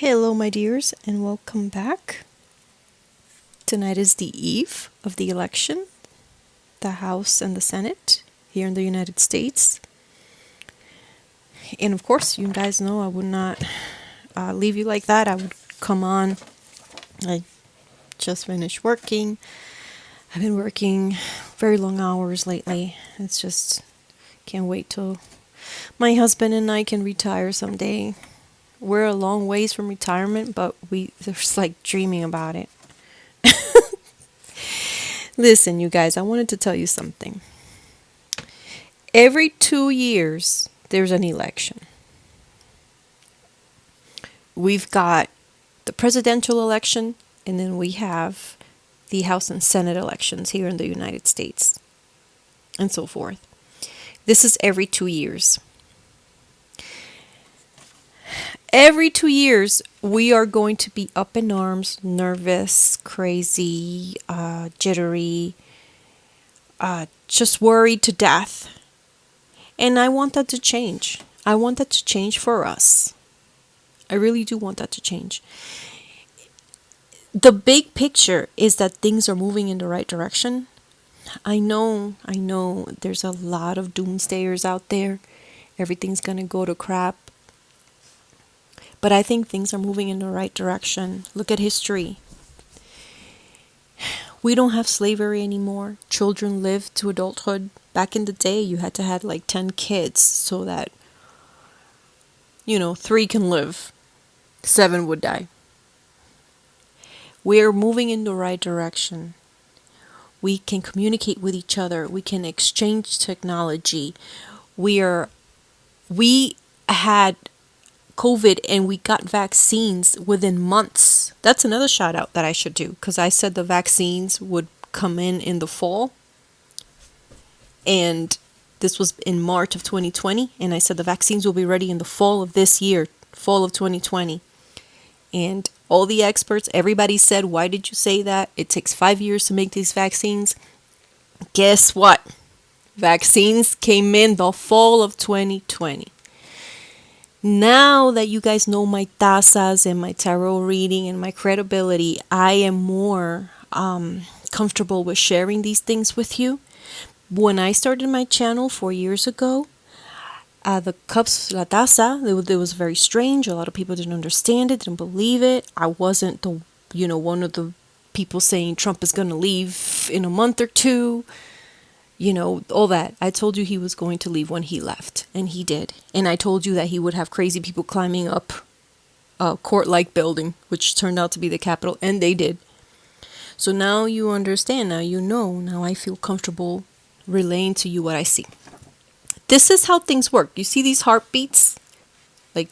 Hello, my dears, and welcome back. Tonight is the eve of the election, the House and the Senate here in the United States. And of course, you guys know I would not leave you like that. I would come on. I just finished working. I've been working very long hours lately. It's just can't wait till my husband and I can retire someday. We're a long ways from retirement, but we're just like dreaming about it. Listen, you guys, I wanted to tell you something. Every 2 years, there's an election. We've got the presidential election, and then we have the House and Senate elections here in the United States, and so forth. This is every 2 years. Every 2 years, we are going to be up in arms, nervous, crazy, jittery, just worried to death. And I want that to change. I want that to change for us. I really do want that to change. The big picture is that things are moving in the right direction. I know, there's a lot of doomsdayers out there. Everything's going to go to crap. But I think things are moving in the right direction. Look at history. We don't have slavery anymore. Children live to adulthood. Back in the day, you had to have like 10 kids so that, 3 can live. 7 would die. We are moving in the right direction. We can communicate with each other. We can exchange technology. We had COVID and we got vaccines within months. That's another shout out that I should do, because I said the vaccines would come in the fall. And this was in March of 2020. And I said the vaccines will be ready in the fall of this year, fall of 2020. And all the experts, everybody said, why did you say that? It takes 5 years to make these vaccines. Guess what? Vaccines came in the fall of 2020. Now that you guys know my tasas and my tarot reading and my credibility, I am more comfortable with sharing these things with you. When I started my channel 4 years ago, the cups, la taza, it was very strange. A lot of people didn't understand it, didn't believe it. I wasn't one of the people saying Trump is going to leave in a month or two. All that. I told you he was going to leave when he left, and he did. And I told you that he would have crazy people climbing up a court-like building, which turned out to be the Capitol, and they did. So now you understand, now you know, now I feel comfortable relaying to you what I see. This is how things work. You see these heartbeats? Like,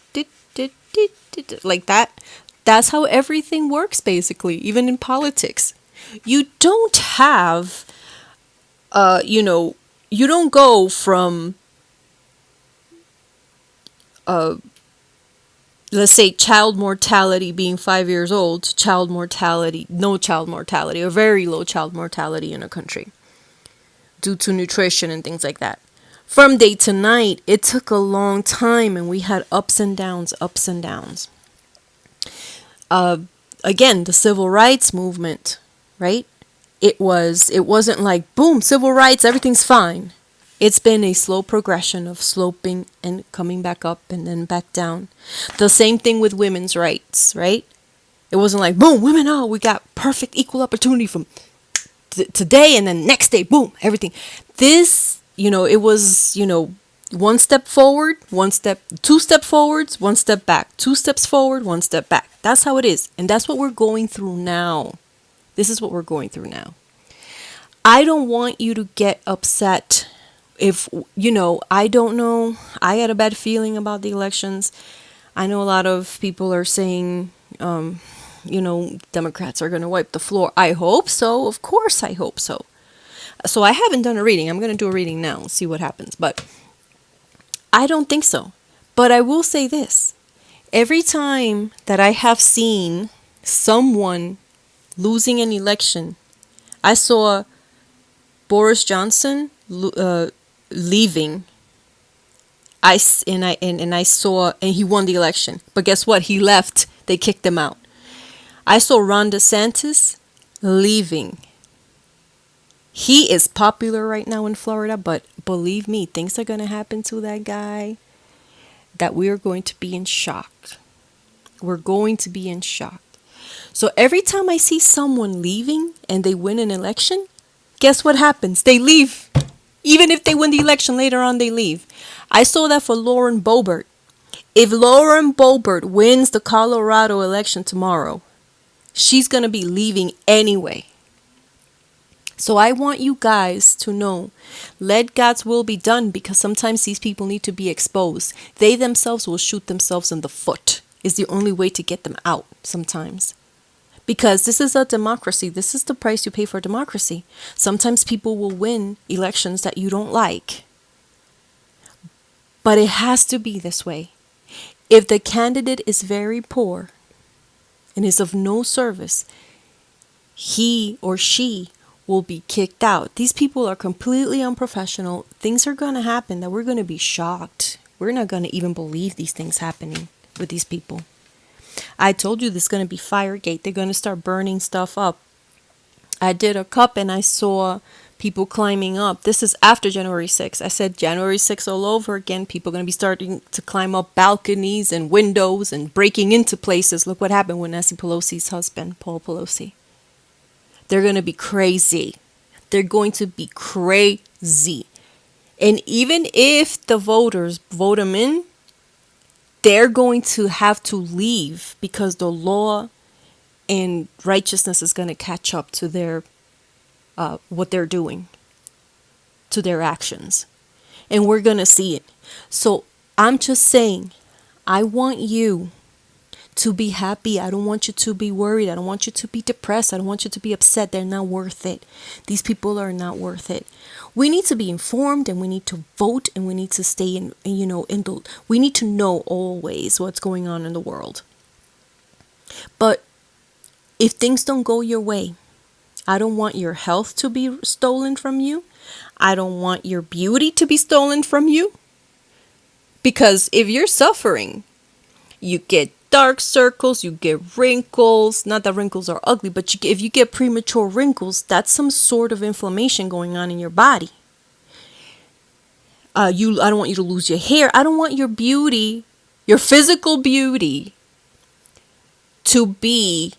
like that? That's how everything works, basically, even in politics. You don't have... you don't go from, let's say, child mortality being 5 years old to no child mortality, or very low child mortality in a country due to nutrition and things like that. From day to night, it took a long time, and we had ups and downs. Again, the civil rights movement, right? It wasn't like, boom, civil rights, everything's fine. It's been a slow progression of sloping and coming back up and then back down. The same thing with women's rights, right? It wasn't like, boom, women, we got perfect equal opportunity from today, and then next day, boom, everything. This, it was, one step forward, 2 step forwards, 1 step back, 2 steps forward, 1 step back. That's how it is. And that's what we're going through now. This is what we're going through now. I don't want you to get upset if, I don't know. I had a bad feeling about the elections. I know a lot of people are saying, Democrats are going to wipe the floor. I hope so. Of course, I hope so. So I haven't done a reading. I'm going to do a reading now and see what happens. But I don't think so. But I will say this. Every time that I have seen someone losing an election, I saw Boris Johnson leaving. I saw, and he won the election. But guess what? He left They kicked him out. I saw Ron DeSantis leaving. He is popular right now in Florida, but believe me, things are going to happen to that guy that we are going to be in shock. We're going to be in shock. So every time I see someone leaving and they win an election, guess what happens? They leave. Even if they win the election later on, they leave. I saw that for Lauren Boebert. If Lauren Boebert wins the Colorado election tomorrow, she's going to be leaving anyway. So I want you guys to know, let God's will be done, because sometimes these people need to be exposed. They themselves will shoot themselves in the foot. Is the only way to get them out sometimes. Because this is a democracy. This is the price you pay for democracy. Sometimes people will win elections that you don't like. But it has to be this way. If the candidate is very poor and is of no service, he or she will be kicked out. These people are completely unprofessional. Things are going to happen that we're going to be shocked. We're not going to even believe these things happening with these people. I told you this is going to be Firegate. They're going to start burning stuff up. I did a cup and I saw people climbing up. This is after January 6th. I said January 6th all over again. People are going to be starting to climb up balconies and windows and breaking into places. Look what happened with Nancy Pelosi's husband, Paul Pelosi. They're going to be crazy. They're going to be crazy. And even if the voters vote them in, they're going to have to leave because the law and righteousness is going to catch up to their what they're doing, to their actions. And we're going to see it. So I'm just saying, I want you to be happy. I don't want you to be worried. I don't want you to be depressed. I don't want you to be upset. They're not worth it. These people are not worth it. We need to be informed, and we need to vote, and we need to stay we need to know always what's going on in the world. But if things don't go your way, I don't want your health to be stolen from you. I don't want your beauty to be stolen from you. Because if you're suffering, you get dark circles, you get wrinkles. Not that wrinkles are ugly, but if you get premature wrinkles, that's some sort of inflammation going on in your body. I don't want you to lose your hair. I don't want your beauty, your physical beauty, to be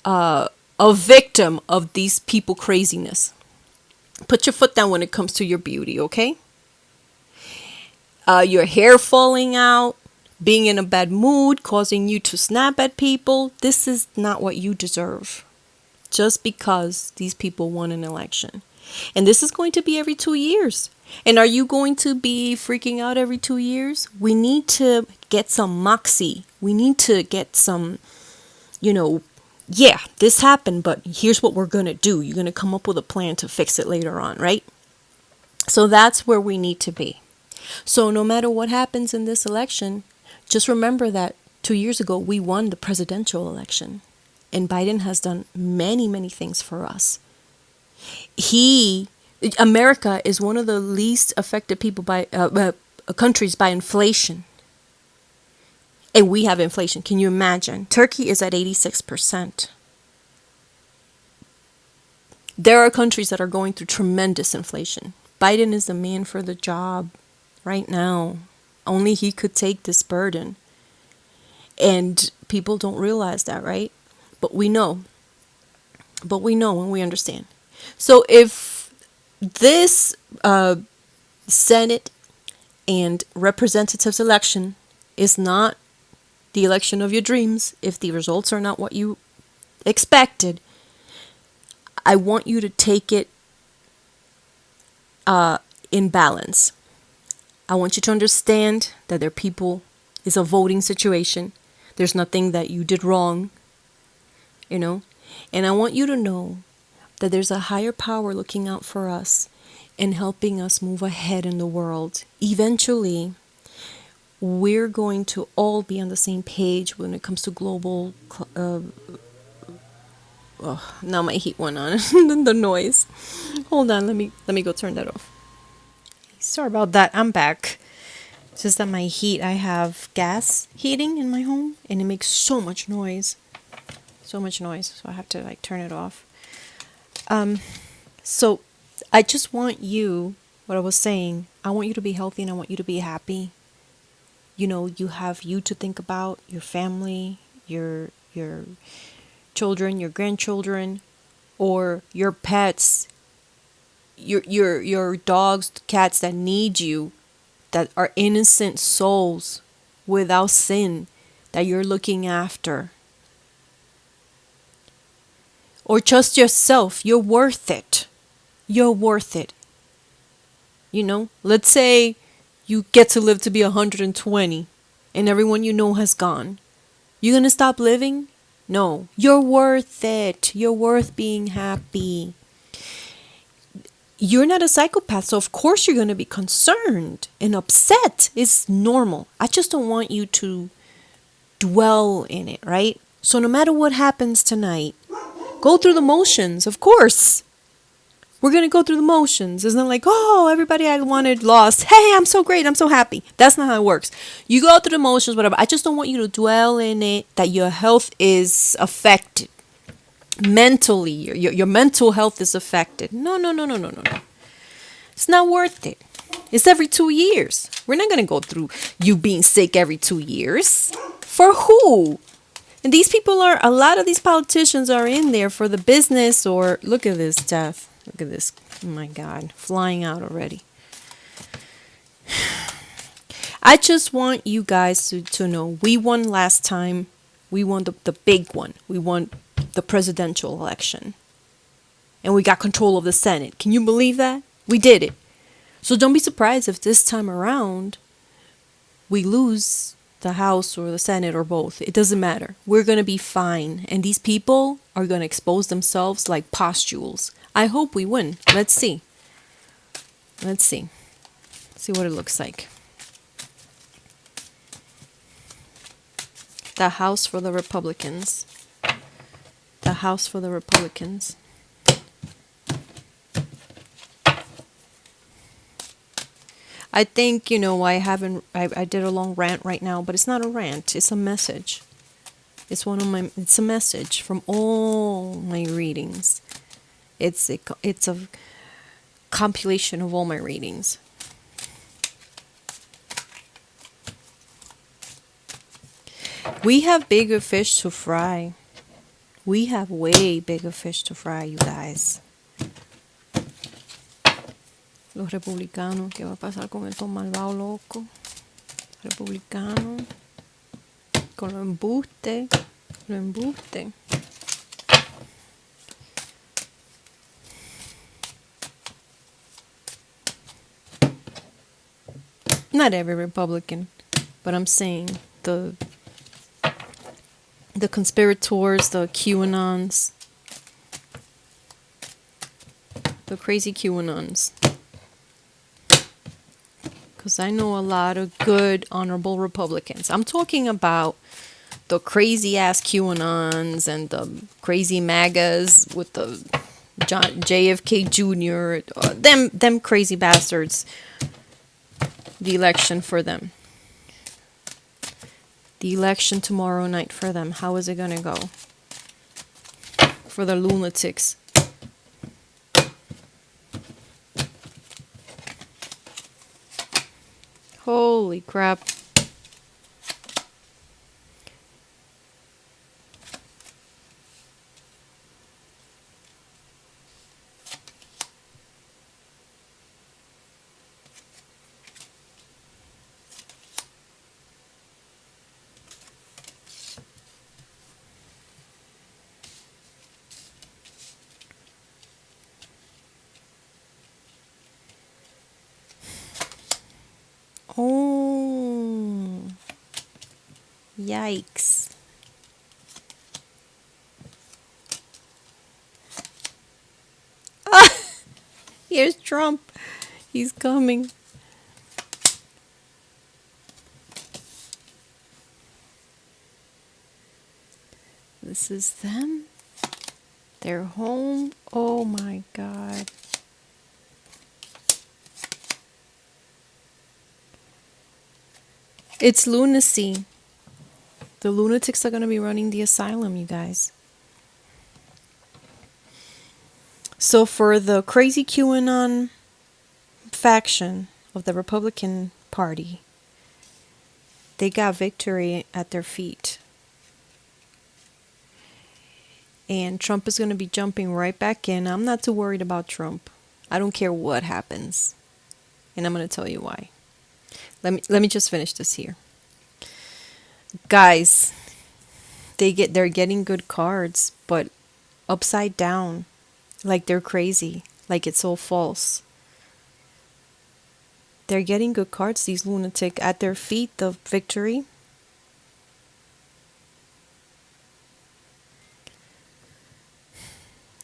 a victim of these people craziness. Put your foot down when it comes to your beauty, okay? Your hair falling out, being in a bad mood, causing you to snap at people. This is not what you deserve. Just because these people won an election. And this is going to be every 2 years. And are you going to be freaking out every 2 years? We need to get some moxie. We need to get some, yeah, this happened, but here's what we're going to do. You're going to come up with a plan to fix it later on, right? So that's where we need to be. So no matter what happens in this election, just remember that 2 years ago, we won the presidential election. And Biden has done many, many things for us. America is one of the least affected countries by inflation. And we have inflation. Can you imagine? Turkey is at 86%. There are countries that are going through tremendous inflation. Biden is the man for the job right now. Only he could take this burden. And people don't realize that, right? But we know. And we understand. So if this Senate and representatives election is not the election of your dreams, if the results are not what you expected, I want you to take it in balance. I want you to understand that it's a voting situation. There's nothing that you did wrong, And I want you to know that there's a higher power looking out for us and helping us move ahead in the world. Eventually, we're going to all be on the same page when it comes to global... now my heat went on. The noise. Hold on, let me go turn that off. Sorry about that. I'm back. It's just that my heat, I have gas heating in my home and it makes so much noise. So much noise. So I have to like turn it off. So I just want you, what I was saying, I want you to be healthy and I want you to be happy. You know, you have you to think about, your family, your children, your grandchildren, or your pets, your dogs, cats that need you, that are innocent souls without sin that you're looking after. Or just yourself, you're worth it. You're worth it. You know, let's say you get to live to be 120 and everyone you know has gone. You gonna stop living? No. You're worth it. You're worth being happy. You're not a psychopath, so of course you're gonna be concerned and upset. It's normal. I just don't want you to dwell in it, right? So no matter what happens tonight, go through the motions, of course. We're going to go through the motions. It's not like, oh, everybody I wanted lost. Hey, I'm so great. I'm so happy. That's not how it works. You go through the motions, whatever. I just don't want you to dwell in it, that your health is affected. Mentally, your mental health is affected. No, no, no, no, no, no, no. It's not worth it. It's every 2 years. We're not going to go through you being sick every 2 years. For who? And these people are, a lot of these politicians are in there for the business or, look at this, Jeff. Look at this. Oh my God. Flying out already. I just want you guys to know we won last time. We won the big one. We won the presidential election. And we got control of the Senate. Can you believe that? We did it. So don't be surprised if this time around we lose the House or the Senate or both. It doesn't matter. We're going to be fine. And these people are going to expose themselves like pustules. I hope we win. Let's see. Let's see. See what it looks like. The House for the Republicans. The House for the Republicans. I think, I did a long rant right now, but it's not a rant. It's a message. It's a message from all my readings. It's a compilation of all my readings. We have bigger fish to fry. We have way bigger fish to fry, you guys. Los republicanos, ¿qué va a pasar con estos malvados locos? Republicanos, con los embustes, los embustes. Not every Republican, but I'm saying the conspirators, the QAnons, the crazy QAnons. Because I know a lot of good, honorable Republicans. I'm talking about the crazy ass QAnons and the crazy MAGAs with the JFK Jr. Them crazy bastards. The election for them. The election tomorrow night for them. How is it gonna go? For the lunatics. Holy crap. Oh. Yikes. Here's Trump. He's coming. This is them. They're home. Oh my God. It's lunacy. The lunatics are going to be running the asylum, you guys. So for the crazy QAnon faction of the Republican Party, they got victory at their feet. And Trump is going to be jumping right back in. I'm not too worried about Trump. I don't care what happens. And I'm going to tell you why. Let me just finish this here. Guys, they're getting good cards, but upside down, like they're crazy, like it's all false. They're getting good cards, these lunatic. At their feet, the victory.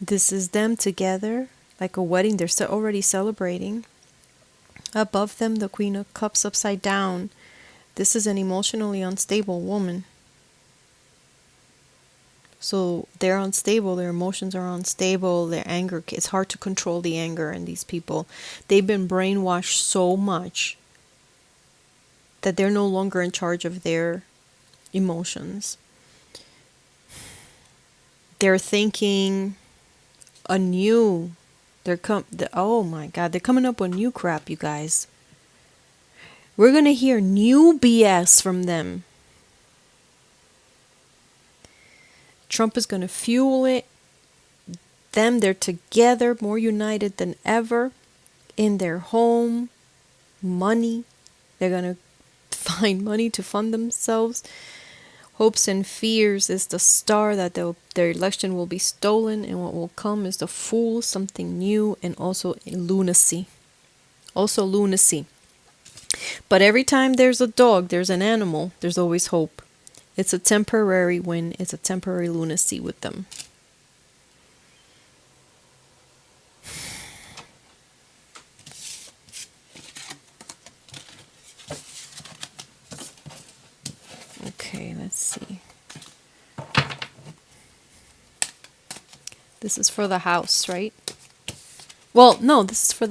This is them together, like a wedding. They're already celebrating. Above them, the Queen of Cups upside down. This is an emotionally unstable woman. So they're unstable, their emotions are unstable, their anger, it's hard to control the anger in these people. They've been brainwashed so much that they're no longer in charge of their emotions. They're thinking anew. Oh my God, they're coming up with new crap, you guys. We're going to hear new BS from them. Trump is going to fuel it. They're together, more united than ever in their home. Money. They're going to find money to fund themselves. Hopes and fears is the star that their election will be stolen, and what will come is the fool, something new, and also lunacy. Also lunacy. But every time there's a dog, there's an animal, there's always hope. It's a temporary win. It's a temporary lunacy with them. Okay, let's see. This is for the house, right? Well, no, this is for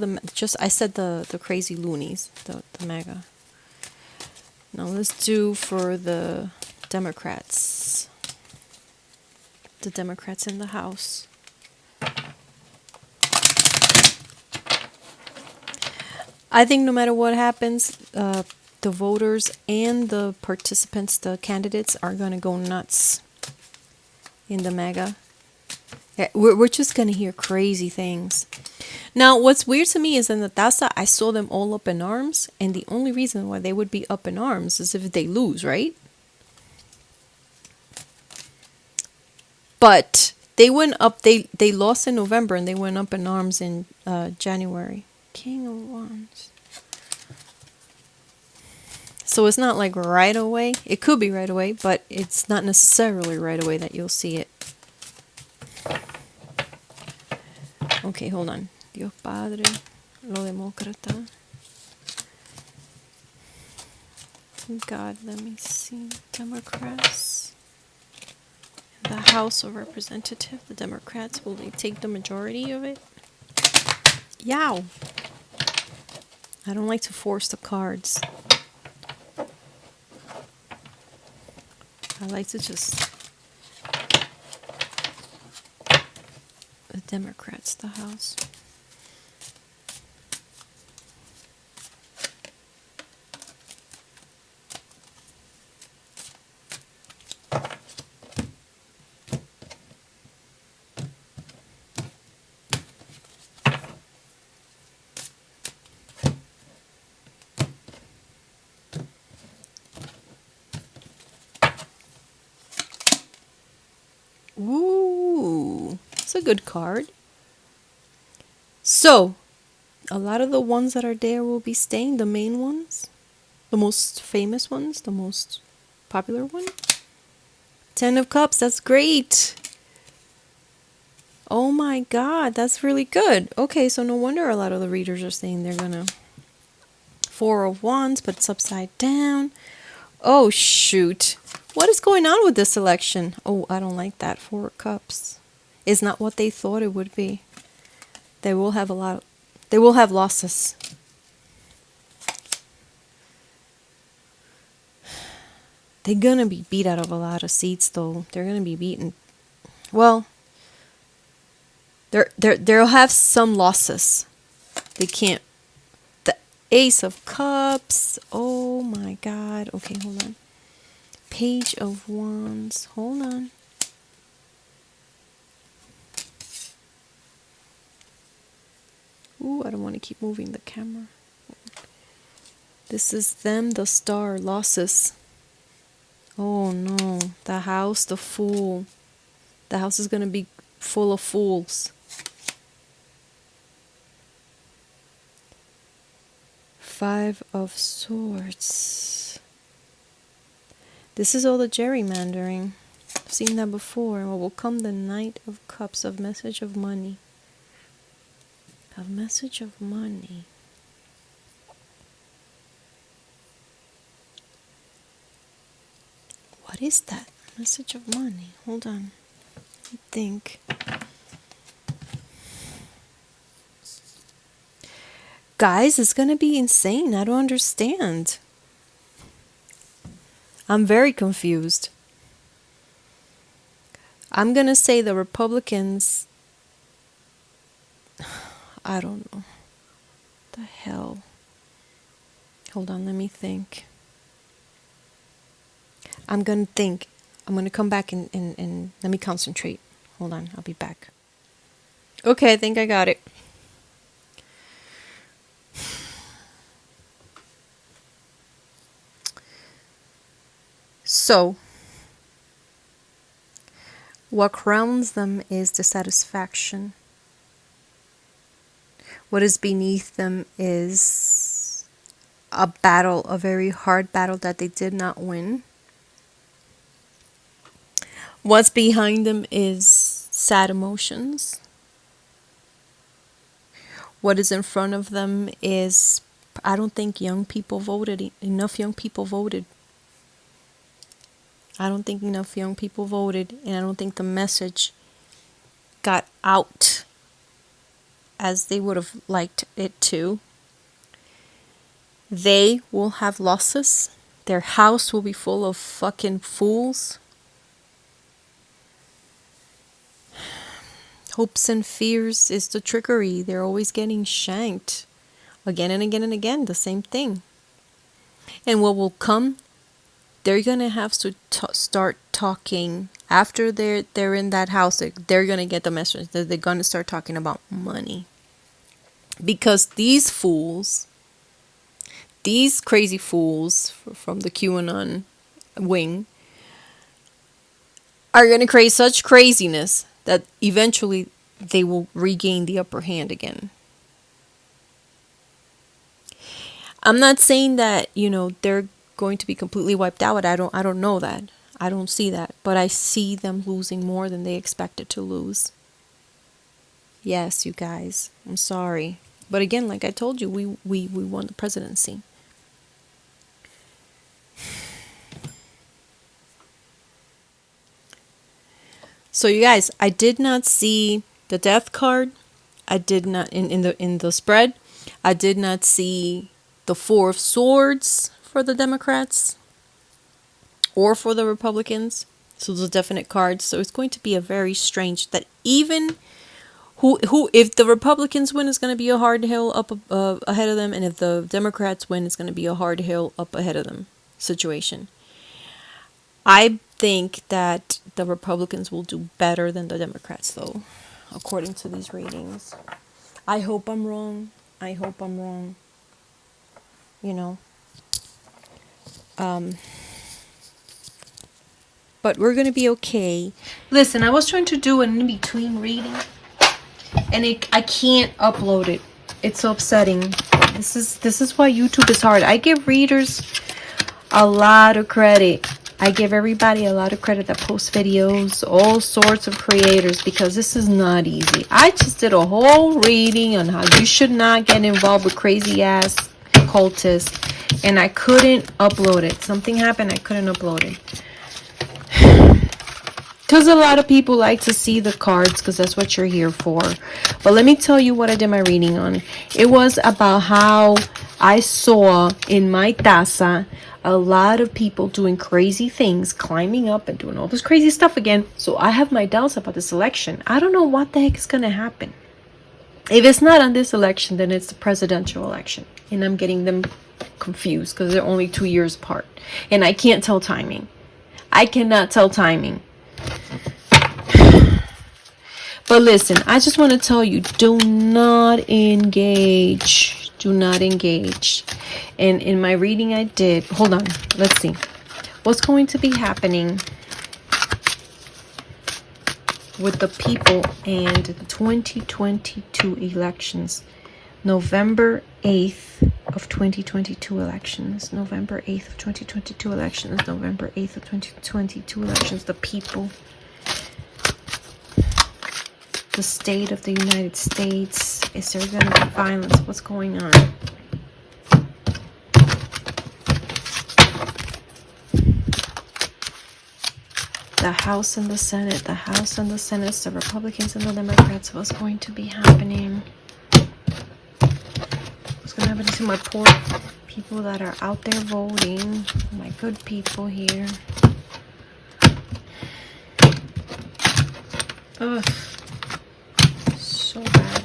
I said the crazy loonies, the MAGA. Now let's do for the Democrats. The Democrats in the House. I think no matter what happens, the voters and the participants, the candidates, are going to go nuts in the MAGA. Yeah, we're just going to hear crazy things. Now, what's weird to me is in the Taza, I saw them all up in arms, and the only reason why they would be up in arms is if they lose, right? But they went up, they lost in November, and they went up in arms in January. King of Wands. So it's not like right away. It could be right away, but it's not necessarily right away that you'll see it. Okay, hold on. Dios Padre, lo demócrata. God, let me see. Democrats. The House of Representatives, the Democrats, will they take the majority of it? Yow! I don't like to force the cards. I like to just... The Democrats, the House. Ooh, it's a good card. So, a lot of the ones that are there will be staying, the main ones, the most famous ones, the most popular one. 10 of Cups, that's great. Oh my God, that's really good. Okay, so no wonder a lot of the readers are saying they're gonna... 4 of Wands, but it's upside down. Oh shoot. What is going on with this election? Oh, I don't like that. 4 of Cups. It's not what they thought it would be. They will have losses. They're gonna be beat out of a lot of seats, though. They're gonna be beaten. Well, they'll have some losses. They can't. The Ace of Cups. Oh my God. Okay, hold on. Page of Wands. Hold on. Ooh, I don't want to keep moving the camera. This is them, the Star, losses. Oh no, the House, the Fool. The house is gonna be full of fools. Five of Swords. This is all the gerrymandering. I've seen that before. What will come? The Knight of Cups, of message of money. A message of money. What is that? Message of money. Hold on. I think. Guys, it's gonna be insane. I don't understand. I'm very confused. I'm gonna say the Republicans. I don't know. The hell. Hold on, let me think. I'm gonna think. I'm gonna come back and let me concentrate. Hold on, I'll be back. Okay, I think I got it. So, what crowns them is dissatisfaction. What is beneath them is a battle, a very hard battle that they did not win. What's behind them is sad emotions. What is in front of them is, I don't think young people voted. Enough young people voted. I don't think enough young people voted, and I don't think the message got out as they would have liked it to. They will have losses. Their house will be full of fucking fools. Hopes and fears is the trickery. They're always getting shanked. Again and again and again, the same thing. And what will come? They're gonna have to start talking after they're in that house. They're gonna get the message that they're gonna start talking about money, because these fools, these crazy fools from the QAnon wing, are gonna create such craziness that eventually they will regain the upper hand again. I'm not saying that they're going to be completely wiped out. I don't know that. I don't see that, but I see them losing more than they expected to lose. Yes, you guys, I'm sorry, but again, like I told you, we won the presidency. So you guys, I did not see the death card. I did not in the spread. I did not see the Four of Swords for the Democrats or for the Republicans. So those are definite cards. So it's going to be a very strange, that even who if the Republicans win, is going to be a hard hill up ahead of them, and if the Democrats win, it's going to be a hard hill up ahead of them situation. I think that the Republicans will do better than the Democrats, though, according to these ratings. I hope I'm wrong. I hope I'm wrong. But we're gonna be okay. Listen, I was trying to do an in-between reading, and I can't upload it. It's so upsetting. This is why YouTube is hard. I give readers a lot of credit. I give everybody a lot of credit that posts videos, all sorts of creators, because this is not easy. I just did a whole reading on how you should not get involved with crazy ass cultists, and I couldn't upload it. Something happened, I couldn't upload it. Because a lot of people like to see the cards, because that's what you're here for. But let me tell you what I did my reading on. It was about how I saw in my taza a lot of people doing crazy things, climbing up and doing all this crazy stuff again. So I have my doubts about this election. I don't know what the heck is going to happen. If it's not on this election, then it's the presidential election. And I'm getting them confused because they're only 2 years apart. And I can't tell timing. I cannot tell timing. But listen, I just want to tell you, do not engage. Do not engage. And in my reading I did, hold on, let's see. What's going to be happening with the people and the 2022 elections? November 8th of 2022 elections. November 8th of 2022 elections. November 8th of 2022 elections. The people. The state of the United States. Is there going to be violence? What's going on? The House and the Senate. The House and the Senate. The Republicans and the Democrats. What's going to be happening? What's going to happen to my poor people that are out there voting? My good people here. Ugh. So bad.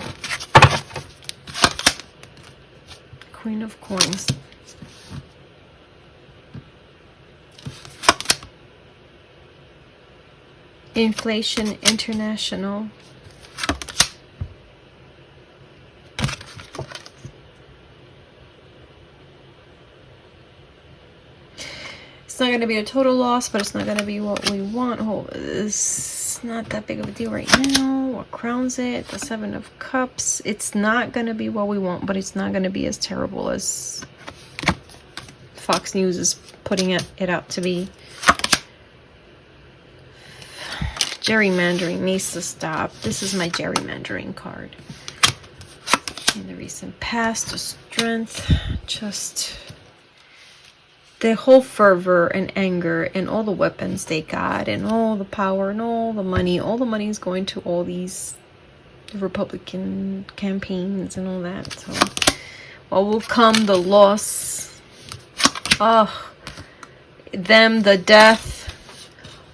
Queen of Coins. Inflation International. It's not going to be a total loss, but it's not going to be what we want. It's not that big of a deal right now. What crowns it? The Seven of Cups. It's not going to be what we want, but it's not going to be as terrible as Fox News is putting it out to be. Gerrymandering needs to stop. This is my gerrymandering card. In the recent past, the strength, just the whole fervor and anger and all the weapons they got and all the power and all the money is going to all these Republican campaigns and all that. So what will come? The loss. Oh, them, the death.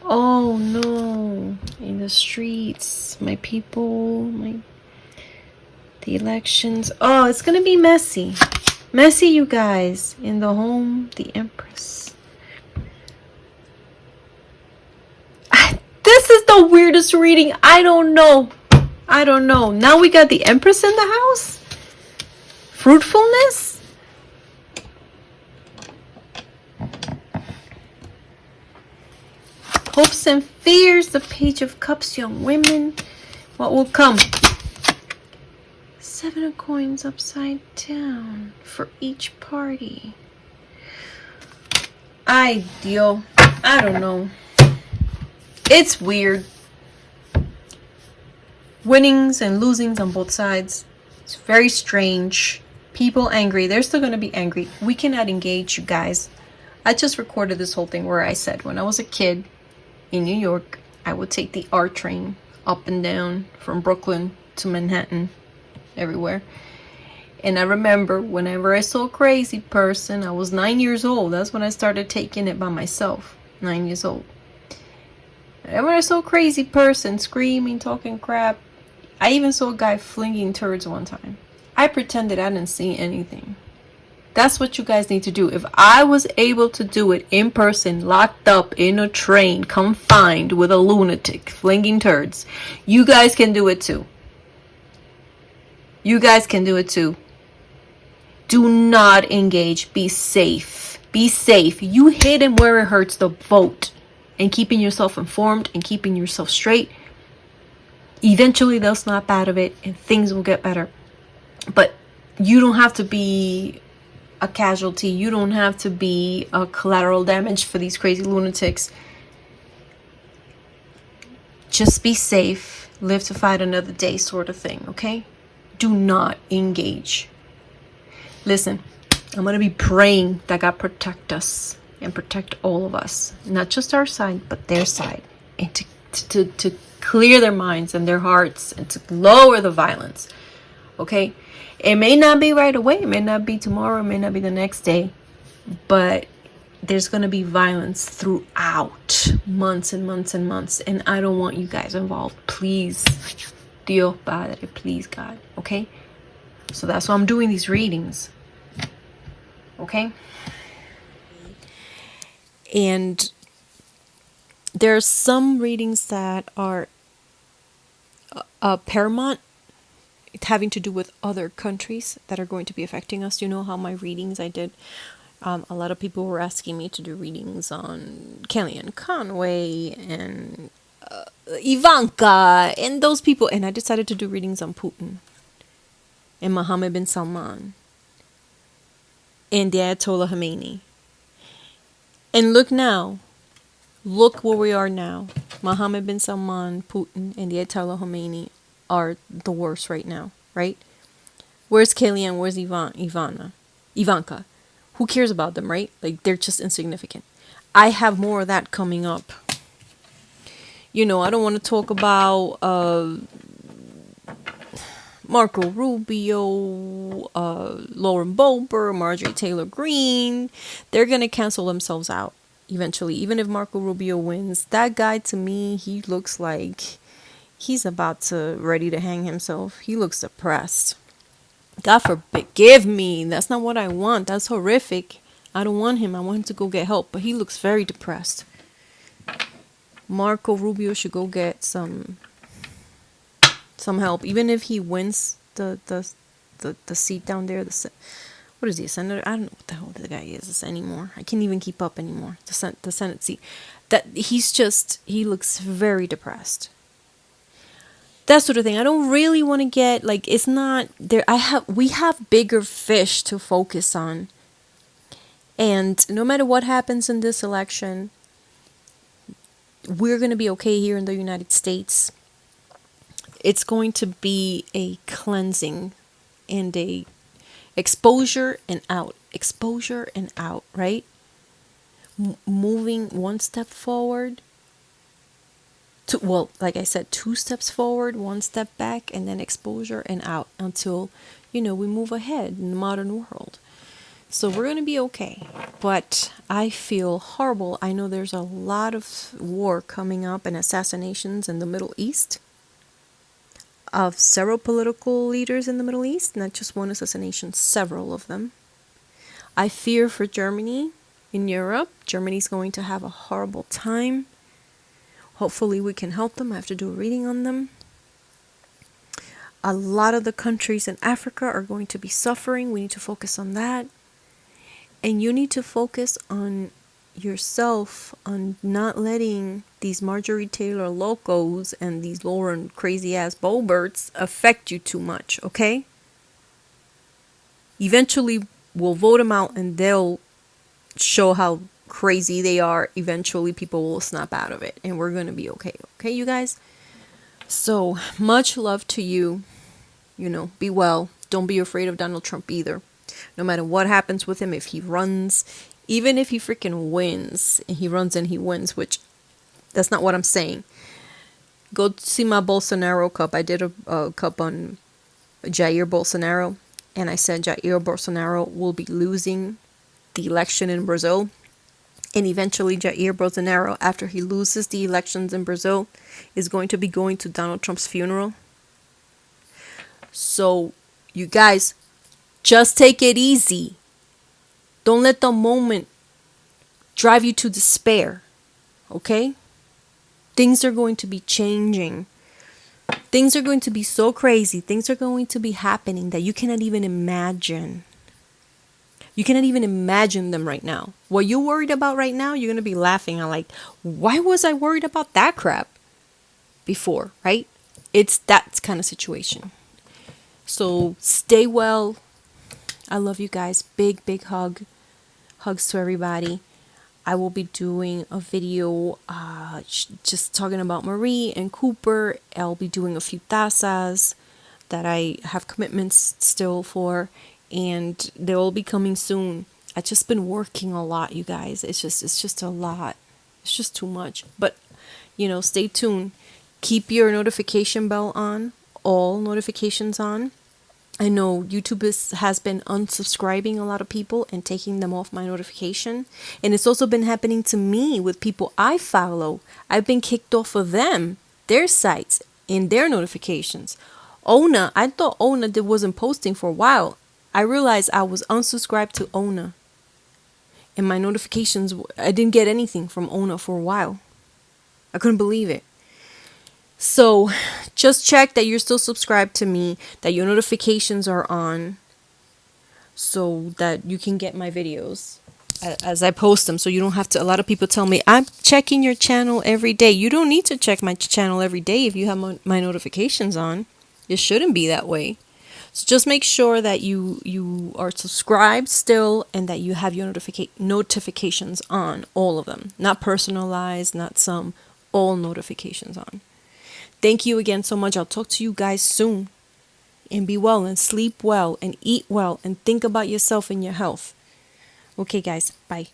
Oh no, in the streets, my people, the elections. Oh, it's gonna be messy. Messy, you guys. In the home, the Empress. This is the weirdest reading. I don't know. Now we got the Empress in the house? Fruitfulness? Hopes and fears, the Page of Cups, young women. What will come? Seven of Coins upside down for each party. Ideal. I don't know. It's weird. Winnings and losings on both sides. It's very strange. People angry. They're still going to be angry. We cannot engage, you guys. I just recorded this whole thing where I said when I was a kid in New York, I would take the R train up and down from Brooklyn to Manhattan, everywhere. And I remember whenever I saw a crazy person, I was 9 years old. That's when I started taking it by myself. 9 years old. Whenever I saw a crazy person screaming, talking crap, I even saw a guy flinging turds one time. I pretended I didn't see anything. That's what you guys need to do. If I was able to do it in person, locked up in a train, confined with a lunatic, flinging turds, you guys can do it too. You guys can do it too. Do not engage. Be safe. Be safe. You hit him where it hurts the vote. And keeping yourself informed and keeping yourself straight. Eventually they'll snap out of it and things will get better. But you don't have to be a casualty. You don't have to be a collateral damage for these crazy lunatics. Just be safe. Live to fight another day sort of thing, okay? Do not engage. Listen, I'm going to be praying that God protect us and protect all of us. Not just our side, but their side. And to clear their minds and their hearts and to lower the violence. Okay? It may not be right away. It may not be tomorrow. It may not be the next day. But there's going to be violence throughout months and months and months, and I don't want you guys involved. Please, Dios Padre, please, God, okay? So that's why I'm doing these readings, okay? And there are some readings that are paramount, having to do with other countries that are going to be affecting us. You know how my readings I did, a lot of people were asking me to do readings on Kellyanne Conway and Ivanka and those people, and I decided to do readings on Putin and Mohammed bin Salman and the Ayatollah Khomeini. And look now, look where we are now. Mohammed bin Salman, Putin, and the Ayatollah Khomeini are the worst right now, right? Where's Kellyanne? Where's Ivanka? Who cares about them, right? Like, they're just insignificant. I have more of that coming up. You know, I don't want to talk about Marco Rubio, Lauren Boebert, Marjorie Taylor Greene. They're going to cancel themselves out eventually. Even if Marco Rubio wins, that guy, to me, he looks like he's about to ready to hang himself. He looks depressed. God forbid, give me. That's not what I want. That's horrific. I don't want him. I want him to go get help. But he looks very depressed. Marco Rubio should go get some help. Even if he wins the seat down there. What is he, a senator? I don't know what the hell the guy is anymore. I can't even keep up anymore. The Senate seat. He looks very depressed. That sort of thing. I don't really want to get, like, it's not there. We have bigger fish to focus on. And no matter what happens in this election, we're going to be okay here in the United States. It's going to be a cleansing and a exposure and out, right? Moving one step forward. Like I said, 2 steps forward, 1 step back, and then exposure and out until, we move ahead in the modern world. So we're going to be okay. But I feel horrible. I know there's a lot of war coming up and assassinations in the Middle East of several political leaders in the Middle East, not just one assassination, several of them. I fear for Germany in Europe. Germany's going to have a horrible time. Hopefully we can help them. I have to do a reading on them. A lot of the countries in Africa are going to be suffering. We need to focus on that. And you need to focus on yourself, on not letting these Marjorie Taylor locos and these Lauren crazy ass Boeberts affect you too much, okay? Eventually we'll vote them out and they'll show how crazy they are. Eventually people will snap out of it and we're going to be okay, you guys? So much love to you. Be well. Don't be afraid of Donald Trump either. No matter what happens with him, if he runs, even if he freaking wins, and he runs and he wins, which that's not what I'm saying. Go see my Bolsonaro cup. I did a cup on Jair Bolsonaro, and I said Jair Bolsonaro will be losing the election in Brazil. And eventually Jair Bolsonaro, after he loses the elections in Brazil, is going to be going to Donald Trump's funeral. So, you guys, just take it easy. Don't let the moment drive you to despair. Okay? Things are going to be changing. Things are going to be so crazy. Things are going to be happening that you cannot even imagine. You cannot even imagine them right now. What you're worried about right now, you're going to be laughing at, like, why was I worried about that crap before, right? It's that kind of situation. So stay well. I love you guys. Big, big hug. Hugs to everybody. I will be doing a video just talking about Marie and Cooper. I'll be doing a few tazas that I have commitments still for. And they'll be coming soon. I've just been working a lot, you guys. It's just a lot. It's just too much. But, stay tuned. Keep your notification bell on. All notifications on. I know has been unsubscribing a lot of people and taking them off my notification. And it's also been happening to me with people I follow. I've been kicked off of their sites, and their notifications. Ona, I thought Ona wasn't posting for a while. I realized I was unsubscribed to Ona. And my notifications, I didn't get anything from Ona for a while. I couldn't believe it. So just check that you're still subscribed to me, that your notifications are on, so that you can get my videos as I post them. So you don't have to. A lot of people tell me, I'm checking your channel every day. You don't need to check my channel every day if you have my notifications on. It shouldn't be that way. So just make sure that you are subscribed still, and that you have your notifications on, all of them. Not personalized, not some, all notifications on. Thank you again so much. I'll talk to you guys soon. And be well and sleep well and eat well and think about yourself and your health. Okay, guys. Bye.